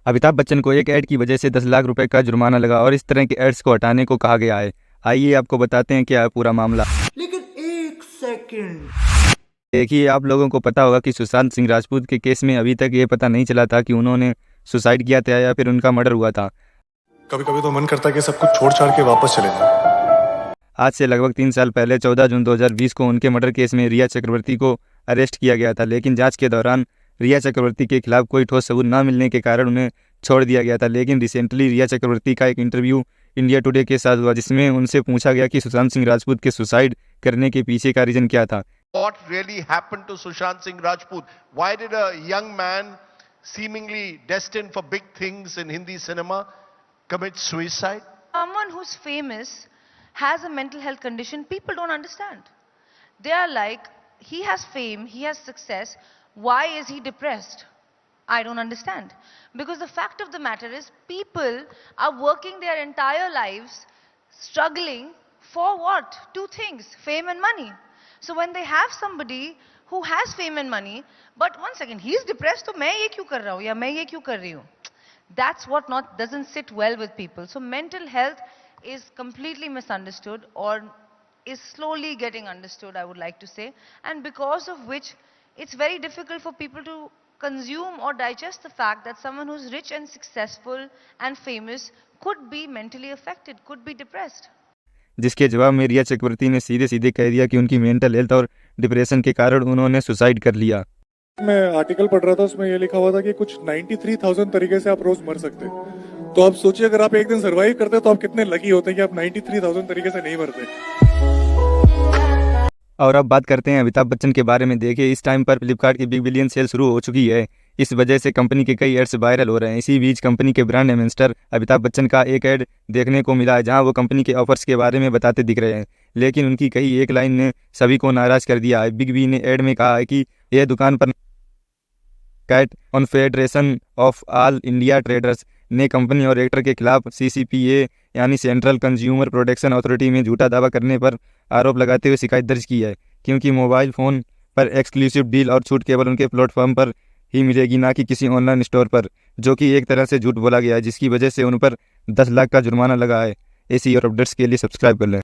अमिताभ बच्चन को एक ऐड की वजह से 10 लाख रुपए का जुर्माना लगा और इस तरह के एड्स को हटाने को कहा गया है। आइए आपको बताते हैं क्या है पूरा मामला। लेकिन एक सेकंड, देखिए, आप लोगों को पता होगा कि सुशांत सिंह राजपूत के केस में अभी तक ये पता नहीं चला था कि उन्होंने सुसाइड किया था या फिर उनका मर्डर हुआ था। कभी कभी तो मन करता है कि सब कुछ छोड़ छाड़ के वापस चले जाए। आज से लगभग 3 साल पहले 14 जून 2020 को उनके मर्डर केस में रिया चक्रवर्ती को अरेस्ट किया गया था, लेकिन जांच के दौरान रिया चक्रवर्ती के खिलाफ कोई ठोस सबूत न मिलने के कारण उन्हें छोड़ दिया गया था। लेकिन रिसेंटली रिया चक्रवर्ती का एक इंटरव्यू इंडिया टुडे के साथ हुआ, जिसमें उनसे पूछा गया कि सुशांत सिंह राजपूत के सुसाइड करने के पीछे का रीजन क्या था। What really happened to Sushant Singh Rajput? Why did a young man, seemingly destined for big things in Hindi cinema, commit suicide? Someone who's famous has a mental health condition people don't understand. They are like, he has fame, he has success, why is he depressed? I don't understand. Because the fact of the matter is, people are working their entire lives struggling for what? Two things, fame and money. So when they have somebody who has fame and money, but one second, he's depressed, तो मैं ये क्यों कर रहा हूँ या मैं ये क्यों कर रही हूँ? That's what not doesn't sit well with people. So mental health is completely misunderstood or is slowly getting understood, I would like to say, and because of which it's very difficult for people to consume or digest the fact that someone who's rich and successful and famous could be mentally affected, could be depressed. जिसके जवाब में रिया चक्रवर्ती ने सीधे सीधे कह दिया कि उनकी मेंटल हेल्थ और डिप्रेशन के कारण उन्होंने सुसाइड कर लिया। मैं आर्टिकल पढ़ रहा था, उसमें ये लिखा हुआ था कि कुछ 93,000 तरीके से आप रोज मर सकते हैं। तो आप सोचिए, अगर आप एक दिन सरवाइव करते तो आप कितने लकी होते कि आप 93,000 तरीके से नहीं मरते। और अब बात करते हैं अमिताभ बच्चन के बारे में। देखिए, इस टाइम पर फ्लिपकार्ट की बिग बिलियन सेल शुरू हो चुकी है। इस वजह से कंपनी के कई एड्स वायरल हो रहे हैं। इसी बीच कंपनी के ब्रांड एम्बेसडर अमिताभ बच्चन का एक ऐड देखने को मिला है, जहां वो कंपनी के ऑफर्स के बारे में बताते दिख रहे हैं, लेकिन उनकी कही एक लाइन ने सभी को नाराज कर दिया है। बिग बी ने ऐड में कहा है कि यह दुकान पर cat confederation of all India traders ने कंपनी और एक्टर के खिलाफ CCPA यानी सेंट्रल कंज्यूमर प्रोटेक्शन अथॉरिटी में झूठा दावा करने पर आरोप लगाते हुए शिकायत दर्ज की है, क्योंकि मोबाइल फ़ोन पर एक्सक्लूसिव डील और छूट केवल उनके प्लेटफॉर्म पर ही मिलेगी, ना कि किसी ऑनलाइन स्टोर पर, जो कि एक तरह से झूठ बोला गया है, जिसकी वजह से उन पर 10 लाख का जुर्माना लगा है। ऐसी और अपडेट्स के लिए सब्सक्राइब कर लें।